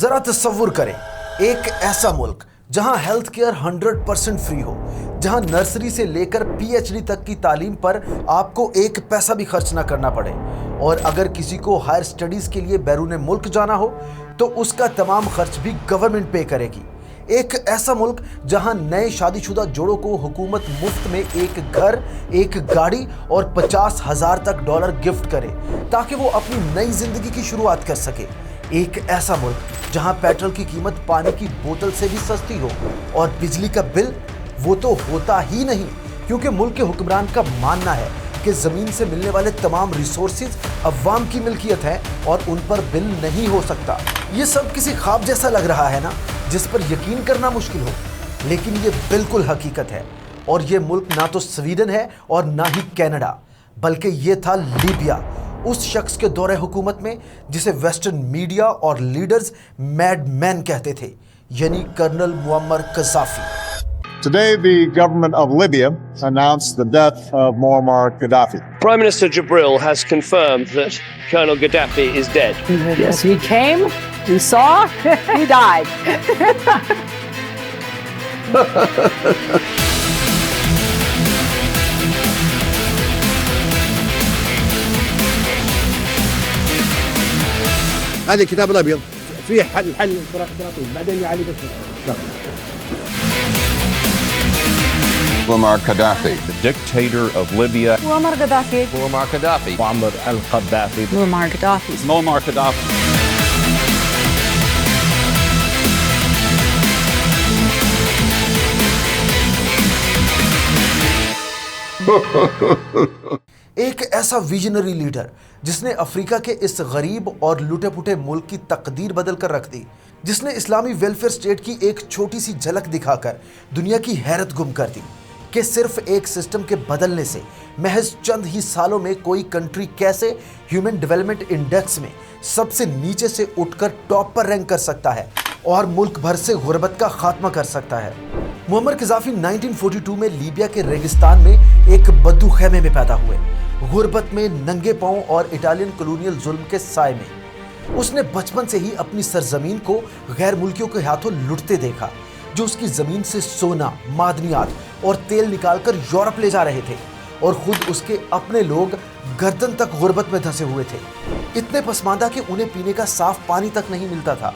ذرا تصور کریں ایک ایسا ملک جہاں ہیلتھ کیئر 100% فری ہو، جہاں نرسری سے لے کر PhD تک کی تعلیم پر آپ کو ایک پیسہ بھی خرچ نہ کرنا پڑے، اور اگر کسی کو ہائر سٹڈیز کے لیے بیرون ملک جانا ہو تو اس کا تمام خرچ بھی گورنمنٹ پے کرے گی۔ ایک ایسا ملک جہاں نئے شادی شدہ جوڑوں کو حکومت مفت میں ایک گھر، ایک گاڑی اور $50,000 تک گفٹ کرے تاکہ وہ اپنی نئی زندگی کی شروعات کر سکے۔ ایک ایسا ملک جہاں پیٹرول کی قیمت پانی کی بوتل سے بھی سستی ہو اور بجلی کا بل وہ تو ہوتا ہی نہیں، کیونکہ ملک کے حکمران کا ماننا ہے کہ زمین سے ملنے والے تمام ریسورسز عوام کی ملکیت ہیں اور ان پر بل نہیں ہو سکتا۔ یہ سب کسی خواب جیسا لگ رہا ہے نا، جس پر یقین کرنا مشکل ہو، لیکن یہ بالکل حقیقت ہے۔ اور یہ ملک نہ تو سویڈن ہے اور نہ ہی کینیڈا، بلکہ یہ تھا لیبیا، اس شخص کے دور حکومت میں جسے ویسٹرن میڈیا اور لیڈرز میڈ مین کہتے تھے، یعنی کرنل معمر Gaddafi. Today, the government of Libya announced the death of Muammar Gaddafi. Prime Minister Jibril has confirmed that Colonel Gaddafi is dead. Yes, we came, we saw, he died. هذا الكتاب الأبيض فيه حل الانفراطي بعدين يعالج Muammar Gaddafi, the dictator of Libya. Muammar Gaddafi. Muammar Gaddafi. Muammar al-Gaddafi. Muammar Gaddafi. Muammar Gaddafi. ایک ایسا visionary leader جس نے افریقہ کے اس غریب اور لوٹے پھوٹے ملک کی تقدیر بدل کر رکھ دی، جس نے اسلامی ویلفیئر سٹیٹ کی ایک چھوٹی سی جھلک دکھا کر دنیا کی حیرت گم کر دی کہ صرف ایک سسٹم کے بدلنے سے محض چند ہی سالوں میں کوئی کنٹری کیسے ہیومن ڈیولپمنٹ انڈیکس میں سب سے نیچے سے اٹھ کر ٹاپ پر رینک کر سکتا ہے اور ملک بھر سے غربت کا خاتمہ کر سکتا ہے۔ معمر قذافی 1942 میں لیبیا کے ریگستان میں ایک بدو خیمے میں پیدا ہوئے، غربت میں ننگے پاؤں اور اٹالین کولونیل ظلم کے سائے میں۔ اس نے بچپن سے ہی اپنی سرزمین کو غیر ملکیوں کے ہاتھوں لٹتے دیکھا، جو اس کی زمین سے سونا، معدنیات اور تیل نکال کر یورپ لے جا رہے تھے، اور خود اس کے اپنے لوگ گردن تک غربت میں دھنسے ہوئے تھے، اتنے پسماندہ کہ انہیں پینے کا صاف پانی تک نہیں ملتا تھا،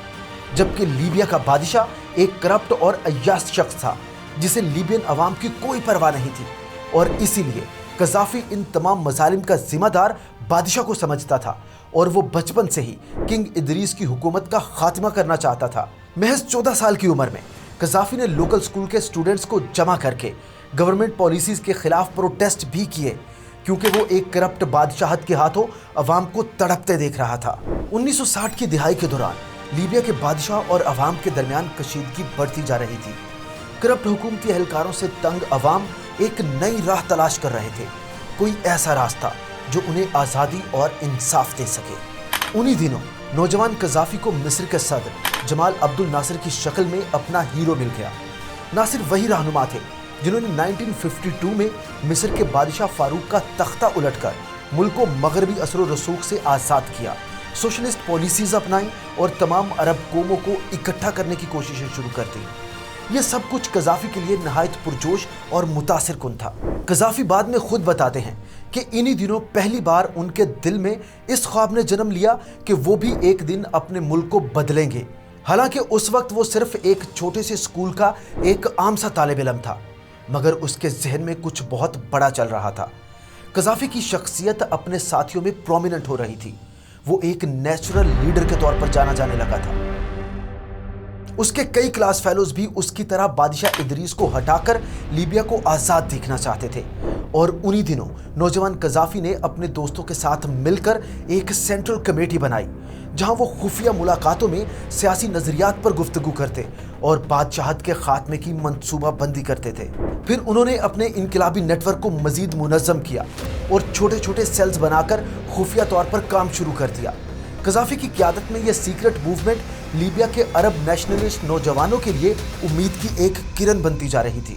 جبکہ لیبیا کا بادشاہ ایک کرپٹ اور عیاش شخص تھا جسے لیبین عوام کی کوئی پرواہ نہیں تھی، اور اسی لیے قذافی ان تمام مظالم کا ذمہ دار بادشاہ کو سمجھتا تھا، اور وہ بچپن سے ہی کنگ ادریس کی حکومت کا خاتمہ کرنا چاہتا تھا۔ محض 14 سال کی عمر میں قذافی نے لوکل سکول کے اسٹوڈنٹس کو جمع کر کے گورنمنٹ پالیسیز کے خلاف پروٹیسٹ بھی کیے، کیونکہ وہ ایک کرپٹ بادشاہت کے ہاتھوں عوام کو تڑپتے دیکھ رہا تھا۔ 1960 کی دہائی کے دوران لیبیا کے بادشاہ اور عوام کے درمیان کشیدگی بڑھتی جا رہی تھی۔ کرپٹ حکومتی اہلکاروں سے تنگ عوام ایک نئی راہ تلاش کر رہے تھے، کوئی ایسا راستہ جو انہیں آزادی اور انصاف دے سکے۔ انہی دنوں نوجوان قذافی کو مصر کے صدر جمال عبد الناصر کی شکل میں اپنا ہیرو مل گیا۔ ناصر وہی رہنما تھے جنہوں نے 1952 میں مصر کے بادشاہ فاروق کا تختہ الٹ کر ملک کو مغربی اثر و رسوخ سے آزاد کیا، سوشلسٹ پالیسیز اپنائیں اور تمام عرب قوموں کو اکٹھا کرنے کی کوششیں شروع کر دیں۔ یہ سب کچھ قذافی کے لیے نہایت پرجوش اور متاثر کن تھا۔ قذافی بعد میں خود بتاتے ہیں کہ انہی دنوں پہلی بار ان کے دل میں اس خواب نے جنم لیا کہ وہ بھی ایک دن اپنے ملک کو بدلیں گے، حالانکہ اس وقت وہ صرف ایک چھوٹے سے اسکول کا ایک عام سا طالب علم تھا، مگر اس کے ذہن میں کچھ بہت بڑا چل رہا تھا۔ قذافی کی شخصیت اپنے ساتھیوں میں پرومیننٹ ہو رہی تھی، وہ ایک نیچرل لیڈر کے طور پر جانا جانے لگا تھا۔ اس کے کئی کلاس فیلوز بھی اس کی طرح بادشاہ ادریس کو ہٹا کر لیبیا کو آزاد دیکھنا چاہتے تھے، اور انہی دنوں نوجوان قذافی نے اپنے دوستوں کے ساتھ مل کر ایک سینٹرل کمیٹی بنائی جہاں وہ خفیہ ملاقاتوں میں سیاسی نظریات پر گفتگو کرتے اور بادشاہت کے خاتمے کی منصوبہ بندی کرتے تھے۔ پھر انہوں نے اپنے انقلابی نیٹ ورک کو مزید منظم کیا اور چھوٹے چھوٹے سیلز بنا کر خفیہ طور پر کام شروع کر دیا۔ قذافی کی قیادت میں یہ سیکرٹ موومنٹ لیبیا کے عرب نیشنلسٹ نوجوانوں کے لیے امید کی ایک کرن بنتی جا رہی تھی۔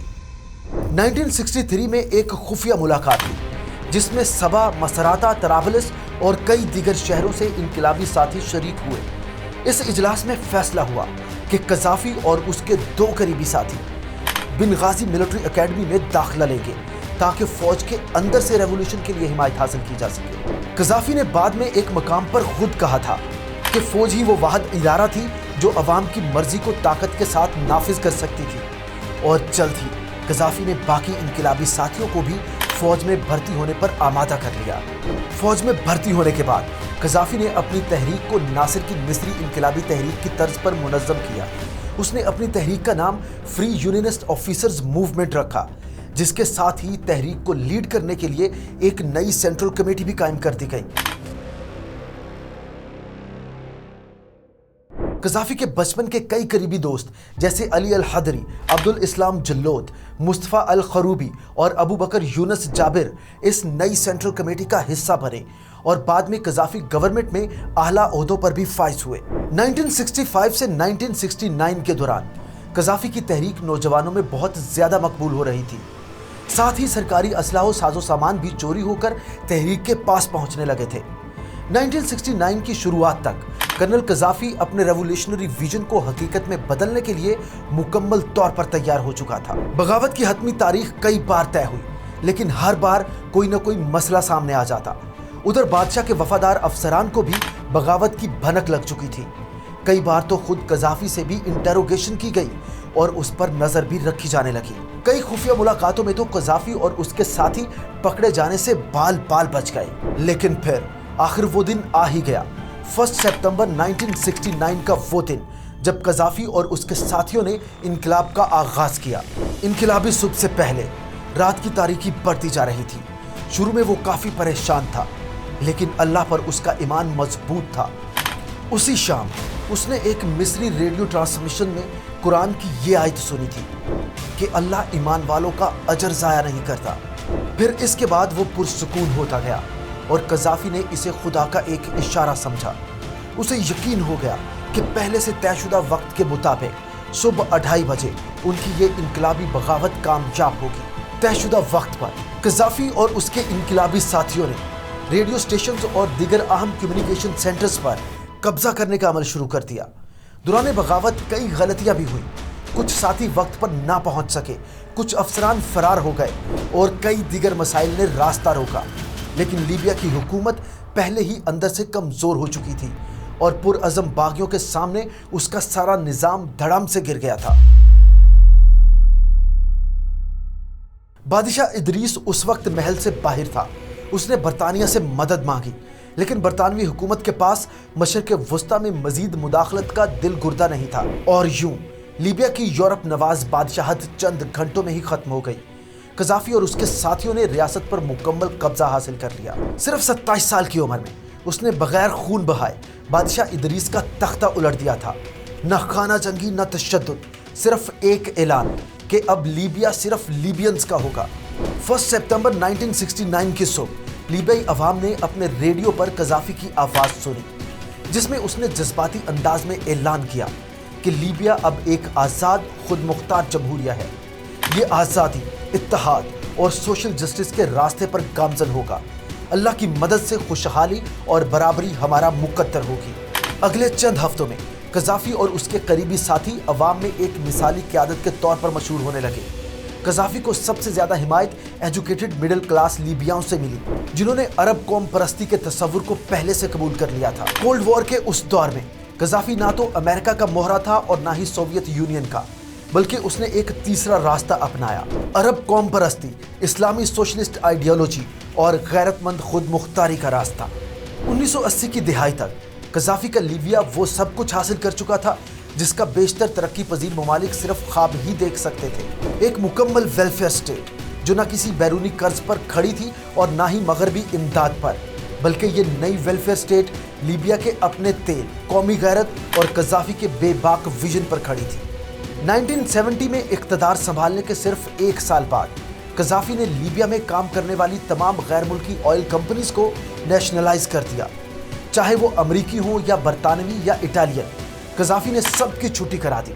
1963 میں ایک خفیہ ملاقات ہوئی جس میں سبا، مسراتا، طرابلس اور کئی دیگر شہروں سے انقلابی ساتھی شریک ہوئے۔ اس اجلاس میں فیصلہ ہوا کہ قذافی اور اس کے 2 قریبی ساتھی بنغازی ملٹری اکیڈمی میں داخلہ لیں گے تاکہ فوج کے اندر سے ریولوشن کے لیے حمایت حاصل کی جا سکے۔ قذافی نے بعد میں ایک مقام پر خود کہا تھا کہ فوج ہی وہ واحد ادارہ تھی جو عوام کی مرضی کو طاقت کے ساتھ نافذ کر سکتی تھی، اور جلد ہی قذافی نے باقی انقلابی ساتھیوں کو بھی فوج میں بھرتی ہونے پر آمادہ کر لیا۔ فوج میں بھرتی ہونے کے بعد قذافی نے اپنی تحریک کو ناصر کی مصری انقلابی تحریک کی طرز پر منظم کیا۔ اس نے اپنی تحریک کا نام فری یونینسٹ آفیسرز موومنٹ رکھا، جس کے ساتھ ہی تحریک کو لیڈ کرنے کے لیے ایک نئی سینٹرل کمیٹی بھی قائم کر دی گئی۔ قذافی کے بچپن کے کئی قریبی دوست جیسے علی الحدری، عبدالاسلام جلود، مصطفیٰ الخروبی اور ابو بکر یونس جابر اس نئی سینٹرل کمیٹی کا حصہ بنے اور بعد میں قذافی گورنمنٹ میں اعلیٰ عہدوں پر بھی فائز ہوئے۔ 1965 سے 1969 کے دوران قذافی کی تحریک نوجوانوں میں بہت زیادہ مقبول ہو رہی تھی، ساتھ ہی سرکاری اسلحہ و ساز و سامان بھی چوری ہو کر تحریک کے پاس پہنچنے لگے تھے۔ 1969 کی شروعات تک کرنل قذافی اپنے ریولیوشنری ویژن کو حقیقت میں بدلنے کے لیے مکمل طور پر تیار ہو چکا تھا۔ بغاوت کی حتمی تاریخ کئی بار طے ہوئی، لیکن ہر بار کوئی نہ کوئی مسئلہ سامنے آ جاتا۔ ادھر بادشاہ کے وفادار افسران کو بھی بغاوت کی بھنک لگ چکی تھی۔ کئی بار تو خود قذافی سے بھی انٹروگیشن کی گئی اور اس پر نظر بھی رکھی جانے لگی۔ کئی خفیہ ملاقاتوں میں تو قذافی اور اس کے ساتھی پکڑے جانے سے بال بال بچ گئے، لیکن پھر آخر وہ دن آ ہی گیا۔ 1 سپتمبر 1969 کا وہ دن جب قذافی اور اس کے ساتھیوں نے انقلاب کا آغاز کیا۔ انقلابی صبح سے پہلے رات کی تاریکی بڑھتی جا رہی تھی۔ شروع میں وہ کافی پریشان تھا، لیکن اللہ پر اس کا ایمان مضبوط تھا۔ اسی شام اس نے ایک مصری ریڈیو ٹرانسمیشن میں قرآن کی یہ آیت سنی تھی کہ اللہ ایمان والوں کا اجر ضائع نہیں کرتا۔ پھر اس کے بعد وہ پرسکون ہوتا گیا اور قذافی نے اسے خدا کا ایک اشارہ سمجھا۔ اسے یقین ہو گیا کہ پہلے سے طے شدہ وقت کے مطابق صبح 2:30 بجے ان کی یہ انقلابی بغاوت کامیاب ہوگی۔ طے شدہ وقت پر قذافی اور اس کے انقلابی ساتھیوں نے ریڈیو سٹیشنز اور دیگر اہم کمیونیکیشن سینٹرز پر قبضہ کرنے کا عمل شروع کر دیا۔ دوران بغاوت کئی غلطیاں بھی ہوئیں، کچھ ساتھی وقت پر نہ پہنچ سکے، کچھ افسران فرار ہو گئے اور کئی دیگر مسائل نے راستہ روکا، لیکن لیبیا کی حکومت پہلے ہی اندر سے کمزور ہو چکی تھی اور پرعزم باغیوں کے سامنے اس کا سارا نظام دھڑام سے گر گیا تھا۔ بادشاہ ادریس اس وقت محل سے باہر تھا۔ اس نے برطانیہ سے مدد مانگی، لیکن برطانوی حکومت کے پاس مشرق وسطیٰ میں مزید مداخلت کا دل گردہ نہیں تھا، اور یوں لیبیا کی یورپ نواز بادشاہت چند گھنٹوں میں ہی ختم ہو گئی۔ قذافی اور اس کے ساتھیوں نے ریاست پر مکمل قبضہ حاصل کر لیا۔ صرف 27 سال کی عمر میں اس نے بغیر خون بہائے بادشاہ ادریس کا تختہ الٹ دیا تھا۔ نہ خانہ جنگی نہ تشدد، صرف ایک اعلان کہ اب لیبیا صرف لیبینز کا ہوگا۔ 1 سپتمبر 1969 کی صبح لیبیائی عوام نے اپنے ریڈیو پر قذافی کی آواز سنی، جس میں اس نے جذباتی انداز میں اعلان کیا کہ لیبیا اب ایک آزاد خود مختار جمہوریہ ہے۔ یہ آزادی، اتحاد اور سوشل جسٹس کے راستے پر گامزن ہوگا۔ اللہ کی مدد سے خوشحالی اور برابری ہمارا مقدر ہوگی۔ اگلے چند ہفتوں میں قذافی اور اس کے قریبی ساتھی عوام میں ایک مثالی قیادت کے طور پر مشہور ہونے لگے۔ قذافی کو سب سے زیادہ حمایت ایجوکیٹڈ مڈل کلاس لیبیاؤں سے ملی، جنہوں نے عرب قوم پرستی کے تصور کو پہلے سے قبول کر لیا تھا۔ کولڈ وار کے اس دور میں قذافی نہ تو امریکہ کا مہرہ تھا اور نہ ہی سوویت یونین کا، بلکہ اس نے ایک تیسرا راستہ اپنایا: عرب قوم پرستی، اسلامی سوشلسٹ آئیڈیالوجی اور غیرت مند خود مختاری کا راستہ۔ 1980 کی دہائی تک قذافی کا لیبیا وہ سب کچھ حاصل کر چکا تھا جس کا بیشتر ترقی پذیر ممالک صرف خواب ہی دیکھ سکتے تھے۔ ایک مکمل ویلفیئر اسٹیٹ جو نہ کسی بیرونی قرض پر کھڑی تھی اور نہ ہی مغربی امداد پر، بلکہ یہ نئی ویلفیئر اسٹیٹ لیبیا کے اپنے تیل، قومی غیرت اور قذافی کے بے باک ویژن پر کھڑی تھی۔ 1970 میں اقتدار سنبھالنے کے صرف 1 سال بعد قذافی نے لیبیا میں کام کرنے والی تمام غیر ملکی آئل کمپنیز کو نیشنلائز کر دیا، چاہے وہ امریکی ہوں یا برطانوی یا اٹالین۔ قذافی نے سب کی چھٹی کرا دی۔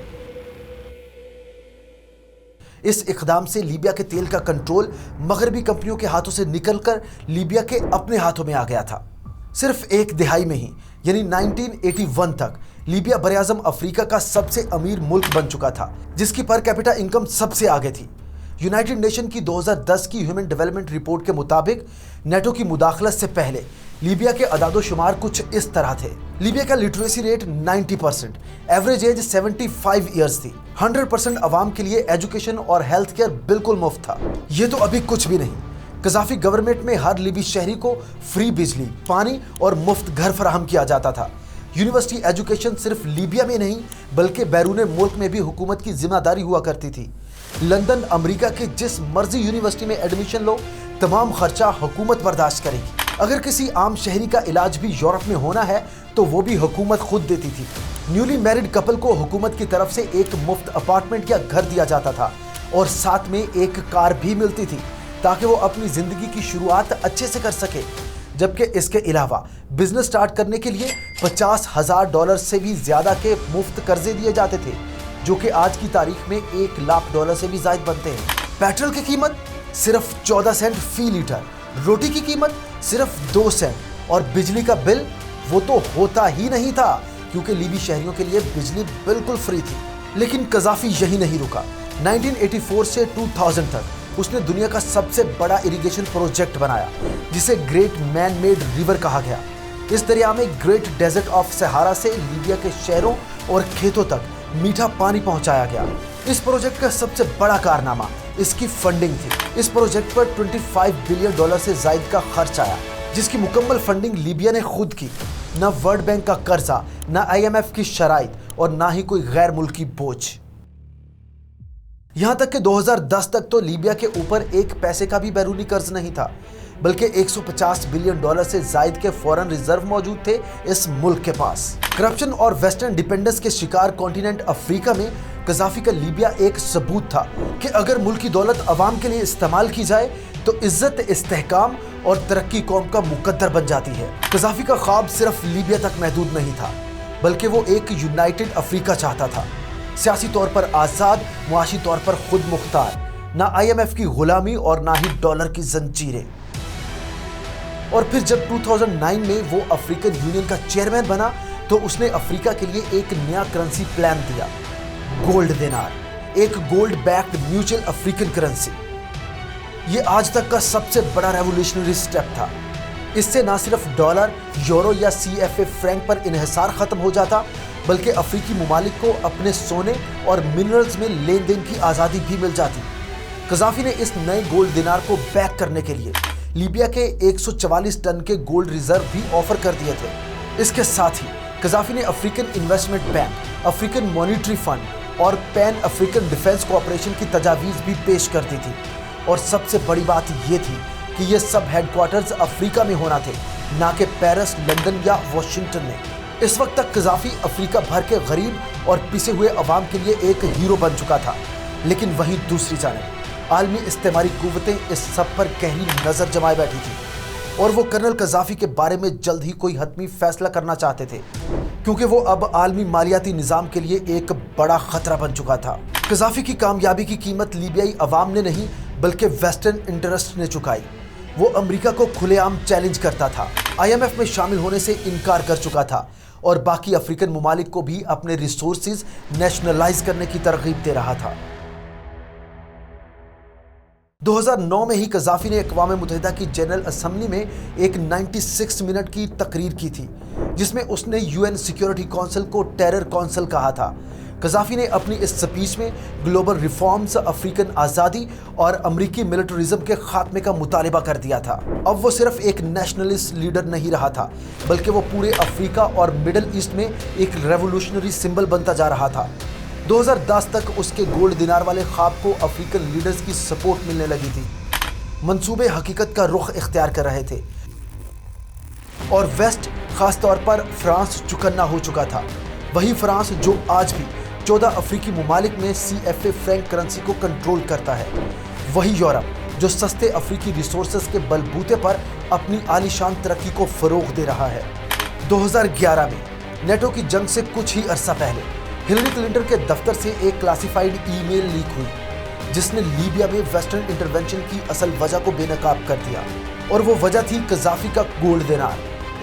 اس اقدام سے لیبیا کے تیل کا کنٹرول مغربی کمپنیوں کے ہاتھوں سے نکل کر لیبیا کے اپنے ہاتھوں میں آ گیا تھا۔ صرف ایک دہائی میں ہی یعنی 1981 تک لیبیا براعظم افریقہ کا سب سے امیر ملک بن چکا تھا، جس کی پر کیپٹا انکم سب سے آگے تھی۔ یونائٹڈ نیشن کی 2010 کی ہیومن ڈیولپمنٹ رپورٹ کے مطابق نیٹو کی مداخلت سے پہلے لیبیا کے اعداد و شمار کچھ اس طرح تھے۔ لیبیا کا literacy rate 90%، average age 75 years تھی، 100% عوام کے لیے ایجوکیشن اور ہیلتھ کیئر بالکل مفت تھا۔ یہ تو ابھی کچھ بھی نہیں۔ قذافی گورنمنٹ میں ہر لیبی شہری کو فری بجلی، پانی اور مفت گھر فراہم کیا جاتا تھا۔ یونیورسٹی ایجوکیشن صرف لیبیا میں نہیں بلکہ بیرون ملک میں بھی حکومت کی ذمہ داری ہوا کرتی تھی۔ لندن، امریکہ کے جس مرضی یونیورسٹی میں ایڈمیشن لو، تمام خرچہ حکومت برداشت کرے گی۔ اگر کسی عام شہری کا علاج بھی یورپ میں ہونا ہے تو وہ بھی حکومت خود دیتی تھی۔ نیولی میرڈ کپل کو حکومت کی طرف سے ایک مفت اپارٹمنٹ یا گھر دیا جاتا تھا اور ساتھ میں ایک کار بھی ملتی تھی تاکہ وہ اپنی زندگی کی شروعات اچھے سے کر سکے۔ جبکہ اس کے علاوہ بزنس سٹارٹ کرنے کے لیے $50,000 سے بھی زیادہ کے مفت قرضے دیے جاتے تھے، جو کہ آج کی تاریخ میں $1,00,000 سے بھی زائد بنتے ہیں۔ پیٹرول کی قیمت صرف 14 سینٹ فی لیٹر، روٹی کی قیمت صرف 2 سینٹ اور بجلی کا بل وہ تو ہوتا ہی نہیں تھا کیونکہ لیبی شہریوں کے لیے بجلی بالکل فری تھی۔ لیکن قذافی یہی نہیں رکا۔ 1984 سے 2000 تک اس نے دنیا کا سب سے بڑا اریگیشن پروجیکٹ بنایا جسے گریٹ مین میڈ ریور کہا گیا۔ اس دریا میں گریٹ ڈیزرٹ آف سہارا سے لیبیا کے شہروں اور کھیتوں تک میٹھا پانی پہنچایا گیا۔ اس پروجیکٹ کا سب سے بڑا کارنامہ اس کی فنڈنگ تھی۔ اس پروجیکٹ پر $25 بلین سے زائد کا خرچ آیا، جس کی مکمل فنڈنگ لیبیا نے خود کی۔ نہ ورلڈ بینک کا قرضہ، نہ IMF کی شرائط اور نہ ہی کوئی غیر ملکی بوجھ۔ یہاں تک کہ 2010 تک تو لیبیا کے اوپر ایک پیسے کا بھی بیرونی قرض نہیں تھا، بلکہ $150 بلین سے زائد کے فورن ریزرو موجود تھے اس ملک کے پاس۔ کرپشن اور ویسٹرن ڈیپینڈنس کے شکار کانٹیننٹ افریقہ میں قذافی کا لیبیا ایک ثبوت تھا کہ اگر ملکی دولت عوام کے لیے استعمال کی جائے تو عزت، استحکام اور ترقی قوم کا مقدر بن جاتی ہے۔ قذافی کا خواب صرف لیبیا تک محدود نہیں تھا، بلکہ وہ ایک یونائٹڈ افریقہ چاہتا تھا، سیاسی طور پر آزاد، معاشی طور پر خود مختار، نہ IMF کی غلامی اور نہ ہی ڈالر کی زنجیریں۔ اور پھر جب 2009 میں وہ افریقن یونین کا چیئرمین بنا تو اس نے افریقہ کے لیے ایک نیا کرنسی پلان دیا، گولڈ دینار، ایک gold backed mutual African currency. یہ آج تک کا سب سے بڑا ریولیوشنری سٹیپ تھا۔ اس سے نہ صرف ڈالر، یورو یا CFA فرینک پر انحصار ختم ہو جاتا بلکہ افریقی ممالک کو اپنے سونے اور منرلز میں لین دین کی آزادی بھی مل جاتی۔ قذافی نے اس نئے گولڈ دینار کو بیک کرنے کے لیے لیبیا کے 144 ٹن کے گولڈ ریزرو بھی آفر کر دیے تھے۔ اس کے ساتھ ہی قذافی نے African investment bank, African monetary fund اور پین افریقن ڈیفنس کوآپریشن کی تجاویز بھی پیش کر دی تھی۔ اور سب سے بڑی بات یہ تھی کہ یہ سب ہیڈ کوارٹرز افریقہ میں ہونا تھے، نہ کہ پیرس، لندن یا واشنگٹن میں۔ اس وقت تک قذافی افریقہ بھر کے غریب اور پسے ہوئے عوام کے لیے ایک ہیرو بن چکا تھا، لیکن وہیں دوسری جانب عالمی استعماری قوتیں اس سب پر گہری نظر جمائے بیٹھی تھی اور وہ کرنل قذافی کے بارے میں جلد ہی کوئی حتمی فیصلہ کرنا چاہتے تھے کیونکہ وہ اب عالمی مالیاتی نظام کے لیے ایک بڑا خطرہ بن چکا تھا۔ قذافی کی کامیابی کی قیمت لیبیائی عوام نے نہیں بلکہ ویسٹرن انٹرسٹ نے چکائی۔ وہ امریکہ کو کھلے عام چیلنج کرتا تھا، IMF میں شامل ہونے سے انکار کر چکا تھا اور باقی افریقن ممالک کو بھی اپنے ریسورسز نیشنلائز کرنے کی ترغیب دے رہا تھا۔ 2009 میں ہی قذافی نے اقوام متحدہ کی جنرل اسمبلی میں ایک 96 منٹ کی تقریر کی تھی جس میں اس نے UN سیکیورٹی کونسل کو ٹیرر کونسل کہا تھا۔ قذافی نے اپنی اس سپیچ میں گلوبل ریفارمز، افریقن آزادی اور امریکی ملٹرزم کے خاتمے کا مطالبہ کر دیا تھا۔ اب وہ صرف ایک نیشنلسٹ لیڈر نہیں رہا تھا بلکہ وہ پورے افریقہ اور مڈل ایسٹ میں ایک ریولوشنری سمبل بنتا جا رہا تھا۔ 2010 تک اس کے گولڈ دینار والے خواب کو افریقن لیڈرز کی سپورٹ ملنے لگی تھی۔ منصوبے حقیقت کا رخ اختیار کر رہے تھے اور ویسٹ، خاص طور پر فرانس، چکنا ہو چکا تھا۔ وہی فرانس جو آج بھی 14 افریقی ممالک میں CFA فرینک کرنسی کو کنٹرول کرتا ہے۔ وہی یورپ جو سستے افریقی ریسورسز کے بلبوتے پر اپنی عالی شان ترقی کو فروغ دے رہا ہے۔ 2011 میں نیٹو کی جنگ سے کچھ ہی عرصہ پہلے ہلری کلنٹن کے دفتر سے ایک کلاسیفائیڈ ای میل لیک ہوئی جس نے لیبیا میں ویسٹرن انٹرونشن کی اصل وجہ کو بے نقاب کر دیا، اور وہ وجہ تھی قذافی کا گولڈ دینار۔